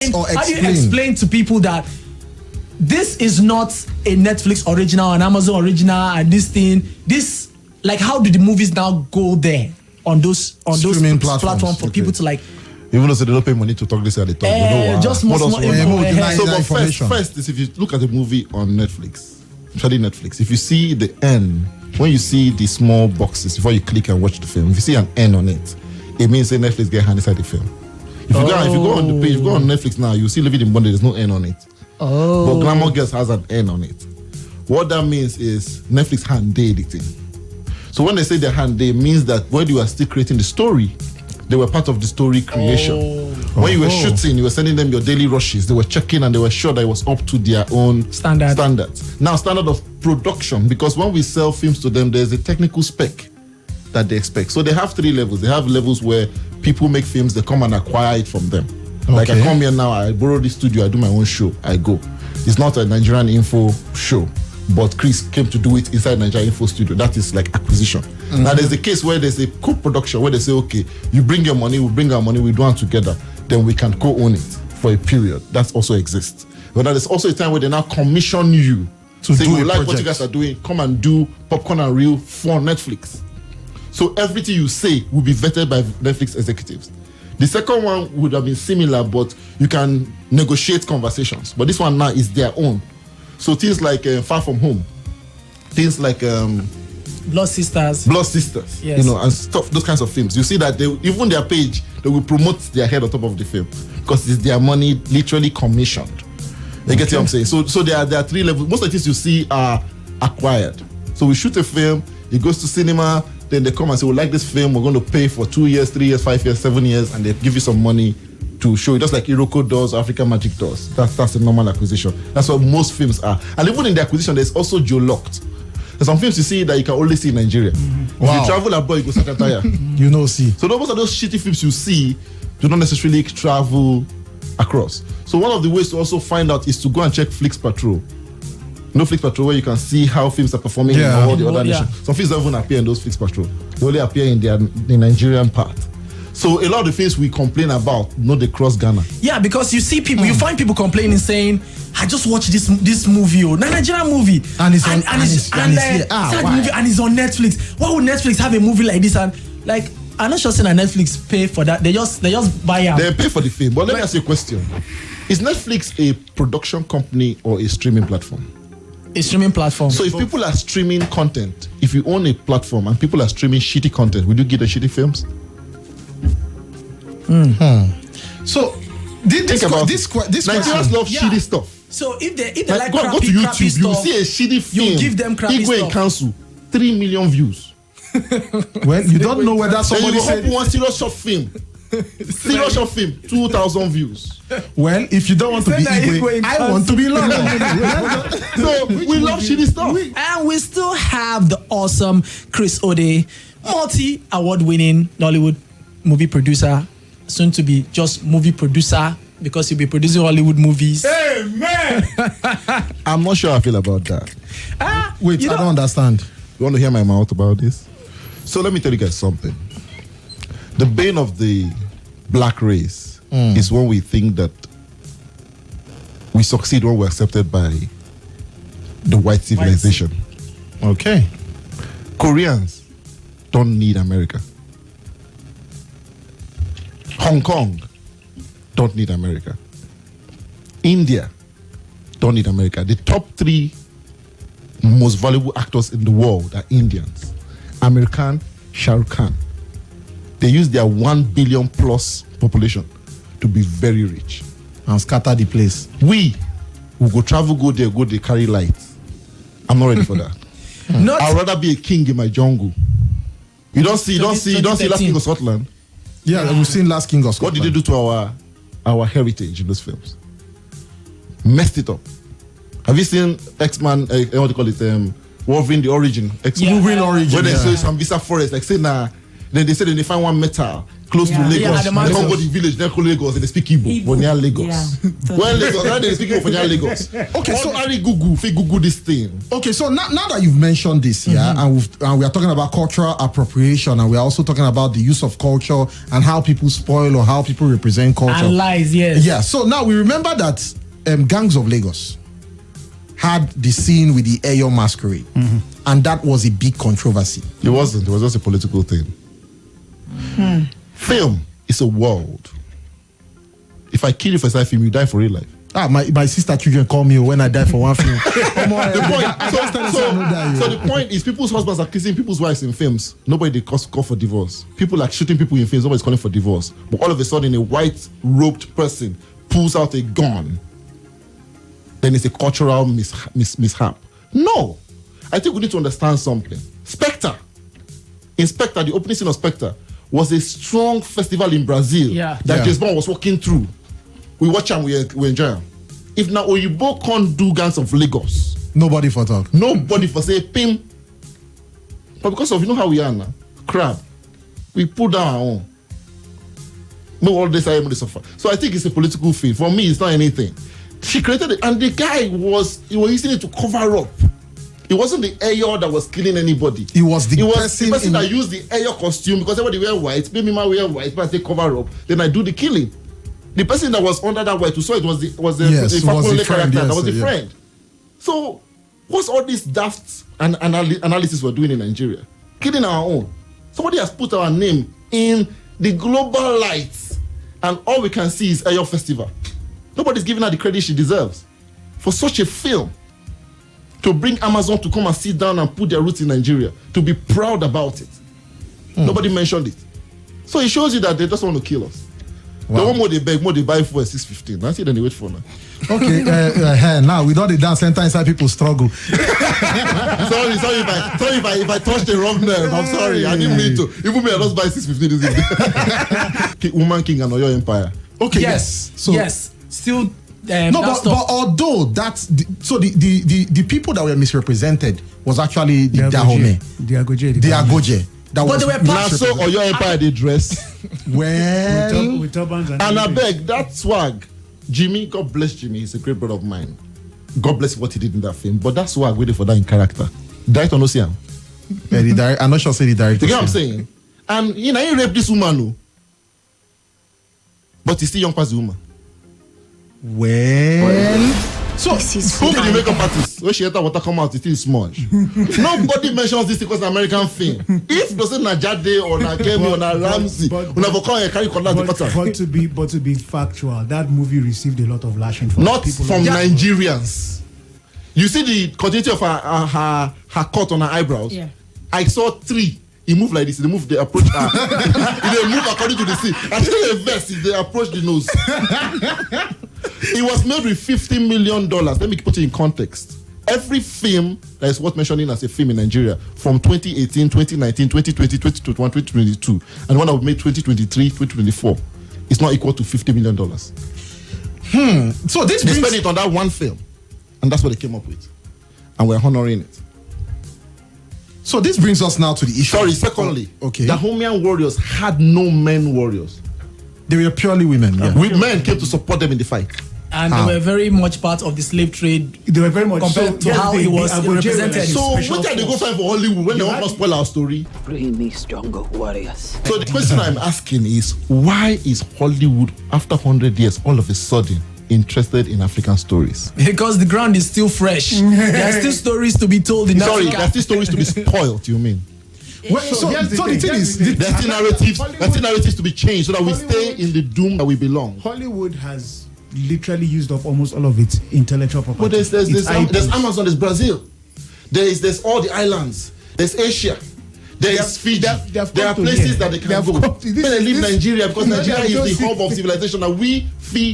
How do you explain to people that this is not a Netflix original, an Amazon original, and this, like, how do the movies now go there on those platforms for people to like? Even though they don't pay money to talk this at the top, just more info. So, first is, if you look at the movie on Netflix, especially Netflix, if you see the N, when you see the small boxes before you click and watch the film, if you see an N on it, it means that Netflix get hand inside the film. If you go on the page, if you go on Netflix now, you see Living In Bondage, there's no N on it. But Glamour Girls has an N on it. What that means is Netflix hand day editing. So when they say their hand day, means that when you are still creating the story, they were part of the story creation. When you were shooting, you were sending them your daily rushes. They were checking and they were sure that it was up to their own standards. Now, standard of production, because when we sell films to them, there's a technical spec that they expect. So they have 3 levels. They have levels where people make films, they come and acquire it from them. Like, I come here now, I borrow this studio, I do my own show, I go. It's not a Nigerian info show, but Chris came to do it inside Nigerian info studio. That is like acquisition. Now there's a case where there's a co-production where they say, okay, you bring your money, we bring our money, we do it together, then we can co-own it for a period. That also exists. But now there's also a time where they now commission you to say, we like what you guys are doing, come and do Popcorn and Reel for Netflix. So everything you say will be vetted by Netflix executives. The second one would have been similar, but you can negotiate conversations. But this one now is their own. So things like Far From Home, things like Blood Sisters, yes. You know, and stuff, those kinds of films. You see that they, even their page, they will promote their head on top of the film because it's their money literally commissioned. You get what I'm saying? So there are 3 levels. Most of the things you see are acquired. So we shoot a film, it goes to cinema, then they come and say, we like this film, we're going to pay for 2 years, 3 years, 5 years, 7 years, and they give you some money to show it, just like Iroko does, African Magic does. That's a normal acquisition. That's what most films are. And even in the acquisition, there's also geo-locked. There's some films you see that you can only see in Nigeria. If you travel abroad, you go Sakataya. You know, see. So most of those shitty films you see do not necessarily travel across. So one of the ways to also find out is to go and check Flix Patrol. No Flix Patrol, where you can see how films are performing in all the other nations. Some films don't even appear in those Flix Patrol. They only appear in the Nigerian part. So a lot of the things we complain about, they cross Ghana. Yeah, because you see people, you find people complaining, saying, I just watched this movie, Nigerian movie, and it's on Netflix. Why would Netflix have a movie like this? And like, I'm not sure saying that Netflix pay for that. They just buy out. They pay for the film. But let me ask you a question: is Netflix a production company or a streaming platform? A streaming platform. So if people are streaming content, if you own a platform and people are streaming shitty content, would you get the shitty films? So this Nigerians love shitty stuff. So if they like go to YouTube, you see a shitty film, you give them crappy stuff. In Council, 3 million views. Well, you don't know whether somebody said one serious short film. Serious short film, 2,000 views. Well, if you don't want to be Igwe, I want to be London. So we love shitty stuff. And we still have the awesome CHRIS Odeh, multi-award-winning Nollywood movie producer, soon to be just movie producer, because he'll be producing Hollywood movies. Amen. I'm not sure I feel about that. Wait, I don't understand. You want to hear my mouth about this? So let me tell you guys something. The bane of the black race is when we think that we succeed when we're accepted by the white civilization. Okay. Koreans don't need America. Hong Kong don't need America. India don't need America. The top 3 most valuable actors in the world are Indians. American, Shah Rukh Khan. They use their 1 billion plus population to be very rich and scatter the place. We will go travel, go there, carry lights. I'm not ready for that. I'd rather be a king in my jungle. You don't see Last King of Scotland. Yeah, we've seen Last King of Scotland. What did they do to our heritage in those films? Messed it up. Have you seen X-Man, what do you call it? Wolverine the Origin. Wolverine Origin. Where they show some Visa Forest, like say, nah, Then they say they find one metal close to Lagos. They come go the village, then call Lagos, and they speak Igbo for near Lagos. Well, Lagos, now they speak Igbo for near Lagos. Okay, so Google this thing. Okay, so now that you've mentioned this, and we are talking about cultural appropriation, and we are also talking about the use of culture and how people spoil or how people represent culture. And lies, yes. Yeah, so now we remember that Gangs of Lagos had the scene with the Eyo masquerade, and that was a big controversy. It wasn't. It was just a political thing. Film is a world. If I kill you for a film, you die for real life. My sister children call me when I die for one film. So the point is, people's husbands are kissing people's wives in films. Nobody call for divorce. People are shooting people in films. Nobody's calling for divorce. But all of a sudden, a white-robed person pulls out a gun. Then it's a cultural mishap. No. I think we need to understand something. Spectre, the opening scene of Spectre, was a strong festival in Brazil that James Bond was walking through. We watch and we enjoy them. If now Oyibo can't do Gangs of Lagos, nobody for talk. Nobody for say pim. But because of, you know how we are now, crab, we put down our own. No, all this I am suffer. So I think it's a political thing. For me, it's not anything. She created it, and the guy was using it to cover up. It wasn't the Eyo that was killing anybody. It was the person that used the Eyo costume, because everybody wear white, maybe man wear white, but they cover up. Then I do the killing. The person that was under that white, who saw it was the character. That was the friend. So, what's all this daft analysis we're doing in Nigeria? Killing our own. Somebody has put our name in the global lights, and all we can see is Eyo Festival. Nobody's giving her the credit she deserves for such a film. To bring Amazon to come and sit down and put their roots in Nigeria, to be proud about it. Nobody mentioned it. So it shows you that they just want to kill us. Wow. The one more they beg, more they buy for 615. That's it, then they wait for now. Okay, now we don't dance center inside people struggle. sorry if I touched the wrong nerve. I'm sorry. I didn't mean to. Even me, I just buy 615 this evening. Woman King and Oyo Empire. Okay, yes. Still. But although that's the people that were misrepresented was actually the Dahomey, the Agoje. But they were Naso or your Empire they dress well with turbans and I beg that swag. Jimmy, God bless Jimmy, he's a great brother of mine. God bless what he did in that film. But that swag waiting for that in character. Director no see him. I'm not sure say the director. You get what I'm saying? And he raped this woman, but he's still young past the woman. Well, so who be the makeup artist? When she enter water come out, it is smudge. Nobody mentions this because it's an American film. If they say Najade or Nakemi or Ramsey, but to be factual, that movie received a lot of lashing from not people from Nigerians. You see the continuity of her cut on her eyebrows. Yeah. I saw 3. He moved like this. They approach her. They move according to the scene. Actually, a vest. They approach the nose. It was made with $50 million. Let me put it in context. Every film that is worth mentioning as a film in Nigeria from 2018, 2019, 2020, 2021, 2022, and one that we made 2023, 2024 is not equal to $50 million. So this they spent it on that one film, and that's what they came up with, and we're honoring it. So this brings us now to the issue. Sorry, secondly, okay. The Dahomean warriors had no men warriors. They were purely women. Men came to support them in the fight. And they were very much part of the slave trade. They were very much compared to how it was represented. So what can they go find for Hollywood when they want to spoil our story? Bring me stronger warriors. So the question I'm asking is, why is Hollywood, after 100 years, all of a sudden interested in African stories? Because the ground is still fresh. There are still stories to be told in Africa. There are still stories to be spoiled, you mean? Well, so the thing is, there's still narratives to be changed so that we stay in the doom that we belong. Hollywood has literally used up almost all of its intellectual property. But there's Amazon, there's Brazil, there's all the islands, there's Asia, there's Fiji. There are places that they can go. When they leave Nigeria, because Nigeria is the hub of civilization, and we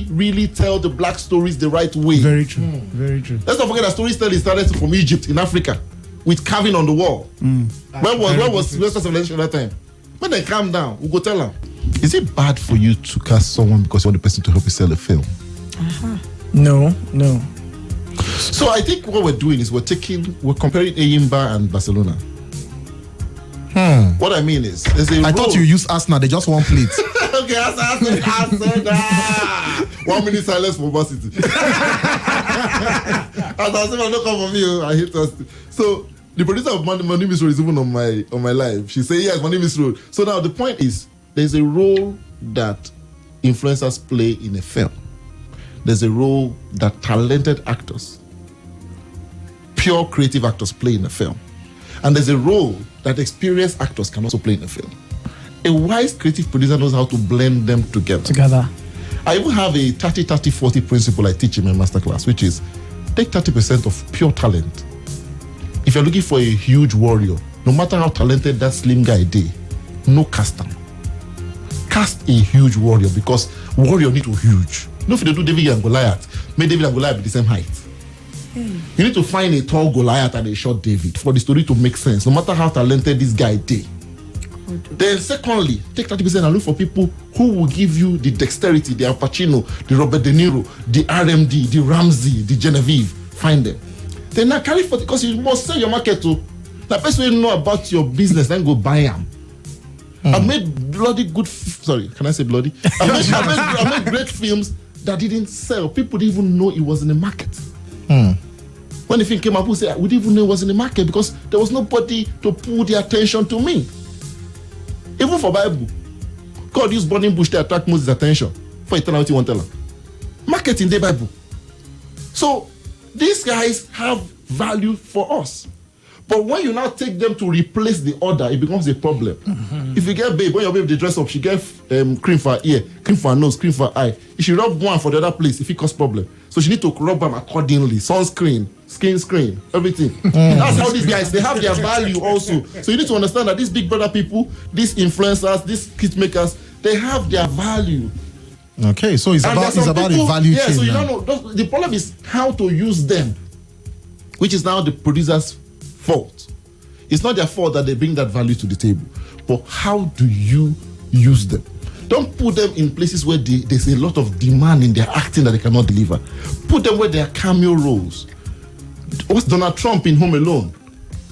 really tell the black stories the right way. Very true. Very true. Let's not forget that storytelling started from Egypt in Africa with carving on the wall. Where was Western civilization at that time? When they calm down, we'll go tell them. Is it bad for you to cast someone because you want the person to help you sell a film? No. So I think what we're doing is we're comparing Ayimba and Barcelona. What I mean is, there's a I thought you used Arsenal. They just one plate. Okay, Arsenal. 1 minute silence for Man City. As I said, don't come for me. I hate us. So the producer of My Name is Road is even on my live. She said, yes, My Name is Road. So now the point is, there's a role that influencers play in a film. There's a role that talented actors, pure creative actors play in a film. And there's a role that experienced actors can also play in a film. A wise creative producer knows how to blend them together. I even have a 30-30-40 principle I teach in my masterclass, which is take 30% of pure talent. If you're looking for a huge warrior, no matter how talented that slim guy is, no cast him. Cast a huge warrior, because warrior need to huge. No, if they do David and Goliath, make David and Goliath be the same height. You need to find a tall Goliath and a short David for the story to make sense, no matter how talented this guy is. Then secondly, take 30% and look for people who will give you the dexterity, the Al Pacino, the Robert De Niro, the RMD, the Ramsey, the Genevieve. Find them. Then now carry 40, because you must sell your market to the person who know about your business, then go buy them. I've made bloody good, sorry, can I say bloody? I made great films that didn't sell. People didn't even know it was in the market. When the film came out, people said, we didn't even know it was in the market because there was nobody to pull the attention to me. Even for Bible, God used burning bush to attract Moses' attention for eternity won't tell him. Marketing the Bible. So these guys have value for us. But when you now take them to replace the order, it becomes a problem. If you get babe, when your babe they dress up, she get cream for her ear, cream for her nose, cream for her eye. If she rub one for the other place, if it cause problem. So she need to rub them accordingly. Sunscreen, skin screen, everything. That's how these guys, they have their value also. So you need to understand that these big brother people, these influencers, these kit makers, they have their value. Okay, so it's about a value chain. So you now. don't know. The problem is how to use them, which is now the producer's fault. It's not their fault that they bring that value to the table, but how do you use them? Don't put them in places where there's a lot of demand in their acting that they cannot deliver. Put them where they are cameo roles. What's Donald Trump in Home Alone?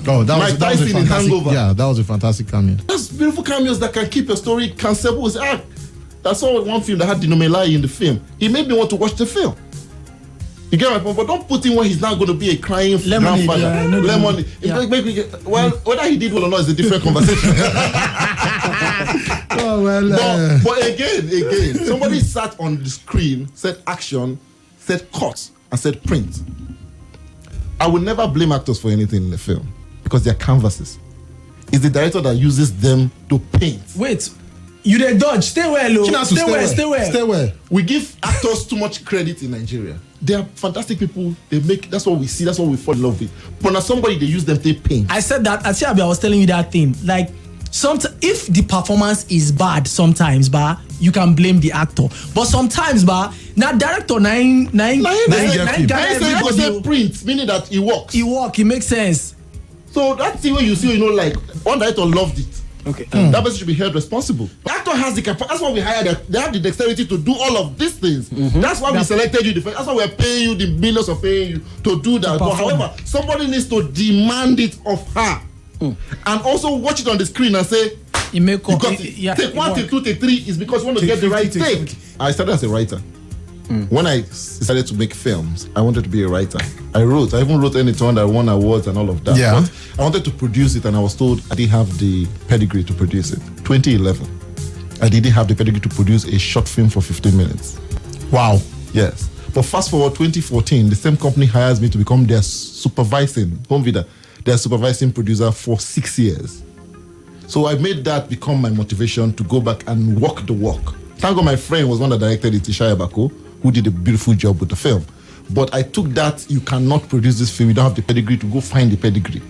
Oh, Mike Tyson in Hangover. Yeah, that was a fantastic cameo. That's beautiful cameos that can keep your story cancelable. That's all one film that had Dinomelai in the film. It made me want to watch the film. You get my point? But don't put him where he's not going to be a crying grandfather. Lemonade. Well, whether he did well or not is a different conversation. But again, somebody sat on the screen, said action, said cut, and said print. I would never blame actors for anything in the film because they're canvases. It's the director that uses them to paint. Wait, you dey dodge. Stay well, Stay well. We give actors too much credit in Nigeria. They are fantastic people. That's what we see. That's what we fall in love with. But now somebody, they use them to paint. I said that. I was telling you that thing. Like, if the performance is bad, sometimes, you can blame the actor. But sometimes, now director nine print, meaning that it works. It makes sense. So that's the way you see, like one director loved it. Okay. That person should be held responsible. The actor has the capacity. That's why we hired them. They have the dexterity to do all of these things. That's why we selected you. That's why we're paying you the millions of paying you to do that. But however, somebody needs to demand it of her. And also watch it on the screen and say, take 1, take 2, take 3 is because you want to get the right take. I started as a writer. When I decided to make films, I wanted to be a writer. I even wrote Anytime that won awards and all of that. Yeah. But I wanted to produce it and I was told I didn't have the pedigree to produce it. 2011, I didn't have the pedigree to produce a short film for 15 minutes. Wow. Yes. But fast forward 2014, the same company hires me to become their supervising producer for 6 years. So I made that become my motivation to go back and walk the walk. Thank God my friend was one that directed it, Ishaya Bako, who did a beautiful job with the film. But I took that, you cannot produce this film, you don't have the pedigree, to go find the pedigree.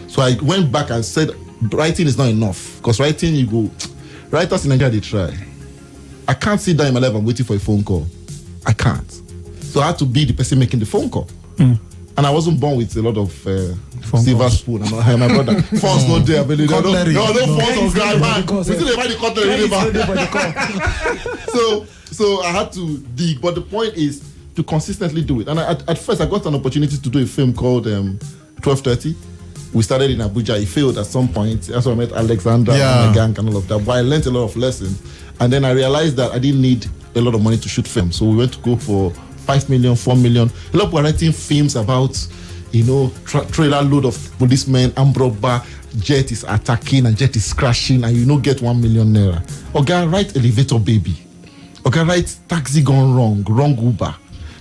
So I went back and said, writing is not enough. Because writing, writers in Nigeria, they try. I can't sit down in my life and waiting for a phone call. I can't. So I had to be the person making the phone call. And I wasn't born with a lot of silver spoon. My brother, phones not there. No phones on ground. We still invite the cutlery. So I had to dig. But the point is to consistently do it. And at first I got an opportunity to do a film called 12:30. We started in Abuja. It failed at some point. That's when I met Alexandra and my gang and all of that. But I learned a lot of lessons. And then I realized that I didn't need a lot of money to shoot film. So we went to go for 5 million, 4 million. A lot of people are writing films about, trailer load of policemen, armed robber, jet is attacking and jet is crashing, and get 1 million naira. Okay, write elevator baby. Okay, write taxi gone wrong Uber.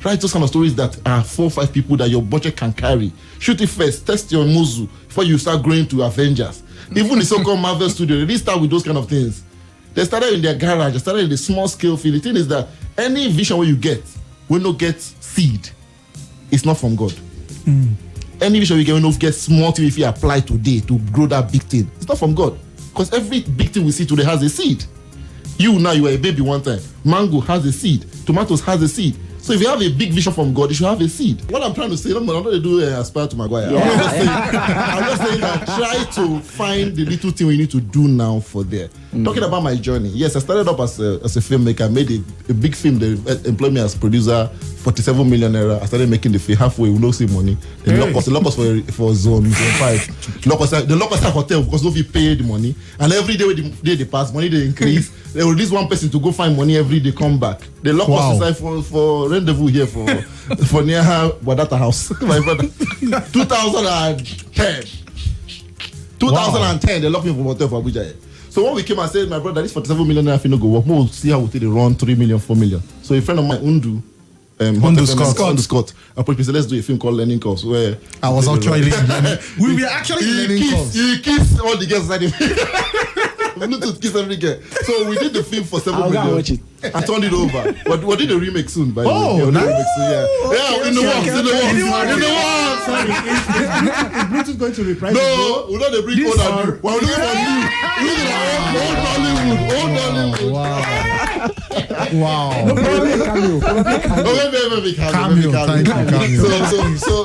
Write those kind of stories that are 4 or 5 people that your budget can carry. Shoot it first, test your muzu before you start growing to Avengers. Even the so-called Marvel studio, they didn't start with those kind of things. They started in their garage, they started in the small scale field. The thing is that any vision where you get will not get seed. It's not from God. Any vision you get will not get small thing if you apply today to grow that big thing. It's not from God. Because every big thing we see today has a seed. You were a baby one time. Mango has a seed. Tomatoes has a seed. So if you have a big vision from God, you should have a seed. What I'm trying to say, I'm not going to do aspire to Maguire. Yeah. I'm just saying that try to find the little thing we need to do now for there. Talking about my journey, yes, I started up as a filmmaker. I made a big film. They employed me as producer, 47 million naira. I started making the film. Halfway, we don't see money. They lock us for zone 5. They lock us at hotel because nobody pay the money. And every day they pass, money they increase. They will release one person to go find money every day, come back. They lock us inside for rendezvous here for near her Wadata house. My brother. 2010. 2010, they locked me for hotel for Abuja. So when we came and said, my brother, this 47 million naira no go work. We'll see how we take the run 3 million, 4 million. So a friend of mine, Undu Scott approached me, said, let's do a film called Learning Curves, where I was actually we were actually learning curves. He kissed all the girls inside him. Bluetooth kiss every girl. So we did the film for 7 million. Watch it. I turned it over. But we did a remake soon, by the way. Oh, nice. In the works. Sorry, is Bluetooth going to reprise? No, we're not the bring old and new. We're looking for new. We're looking for old Nollywood. Wow.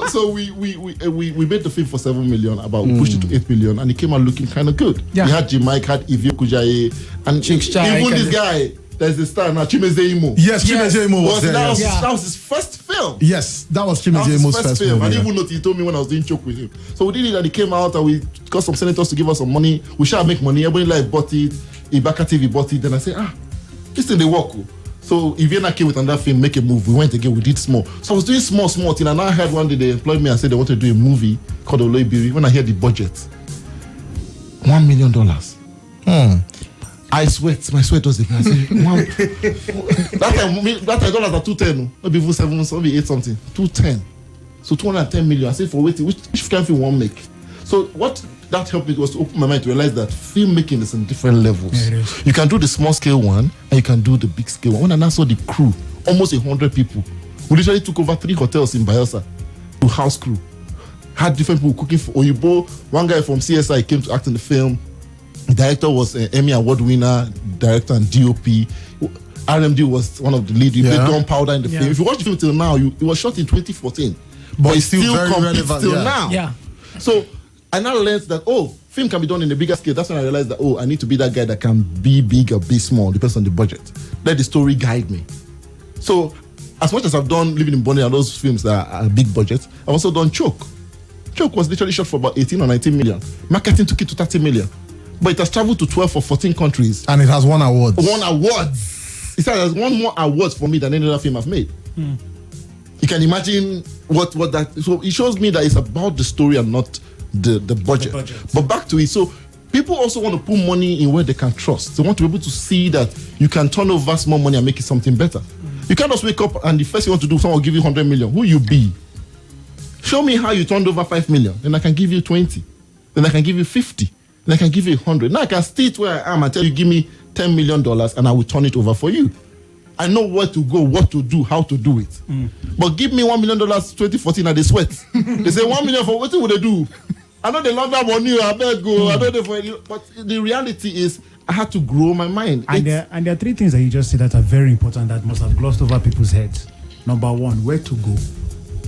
So we made the film for 7 million. About we pushed it to 8 million, and it came out looking kind of good. Yeah. We had Jimike, had Ivio Kujaye, and even this guy. There's a star now, Chimezie Imo. Yes, Chimezie Imo was there. That was his first film. Yes, that was Chimezie Imo's first film. I didn't even know, he told me when I was doing Choke with him. So we did it and he came out and we got some senators to give us some money. We shall make money. Everybody bought it. Ibaka TV bought it. Then I said, this thing they work. So Iviana came with another film, Make a Move. We went again, we did small. So I was doing small thing, and I heard one day they employed me and said they wanted to do a movie called Oloibiri. When I heard the budget, $1 million. I sweat, my sweat was the I said, that time dollars are 210, maybe even 7, maybe 8 something, 210. So 210 million. I said, for waiting, which kind of film won't make? So what that helped me was to open my mind to realize that filmmaking is in different levels. Yeah, you can do the small scale one and you can do the big scale one. When I now saw the crew, almost 100 people, we literally took over 3 hotels in Bayelsa to house crew. Had different people cooking for Oyibo. One guy from CSI came to act in the film. The director was an Emmy Award winner, director and DOP. RMD was one of the lead. You played Gunpowder in the film. If you watch the film till now, it was shot in 2014. But it's still very relevant till now. Yeah. So I now learned that, film can be done in a bigger scale. That's when I realized that, I need to be that guy that can be big or be small, depends on the budget. Let the story guide me. So as much as I've done Living in Bondage and those films that are big budget, I've also done Choke. Choke was literally shot for about 18 or 19 million. Marketing took it to 30 million. But it has traveled to 12 or 14 countries. And it has won awards. It has won more awards for me than any other film I've made. You can imagine what that... So it shows me that it's about the story and not the budget. But back to it. So people also want to put money in where they can trust. They want to be able to see that you can turn over small money and make it something better. You can't just wake up and the first thing you want to do, someone will give you 100 million. Who you be? Show me how you turned over 5 million. Then I can give you 20. Then I can give you 50. Then I can give you 100. Now I can sit where I am and tell you, give me $10 million and I will turn it over for you. I know where to go, what to do, how to do it. But give me $1 million 2014 and they sweat. They say 1 million for what would they do? I know they love that money, I better go. I know they for it. But the reality is I had to grow my mind. And there are 3 things that you just said that are very important that must have glossed over people's heads. Number 1, where to go,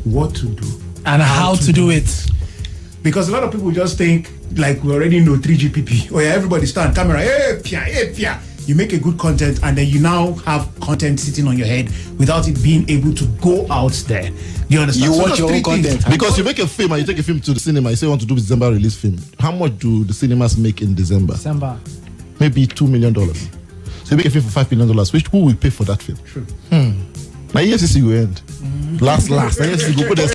what to do, and how to do it. Because a lot of people just think, like we already know 3GPP. Oh yeah, everybody stand, camera, hey, pia. You make a good content and then you now have content sitting on your head without it being able to go out there. You understand? You So watch those your three own content. things. Because you make a film and you take a film to the cinema, you say you want to do December release film. How much do the cinemas make in December? December. Maybe $2 million. So you make a film for $5 million, which who will pay for that film? True. Now EFCC will end. Last. Now EFCC go put their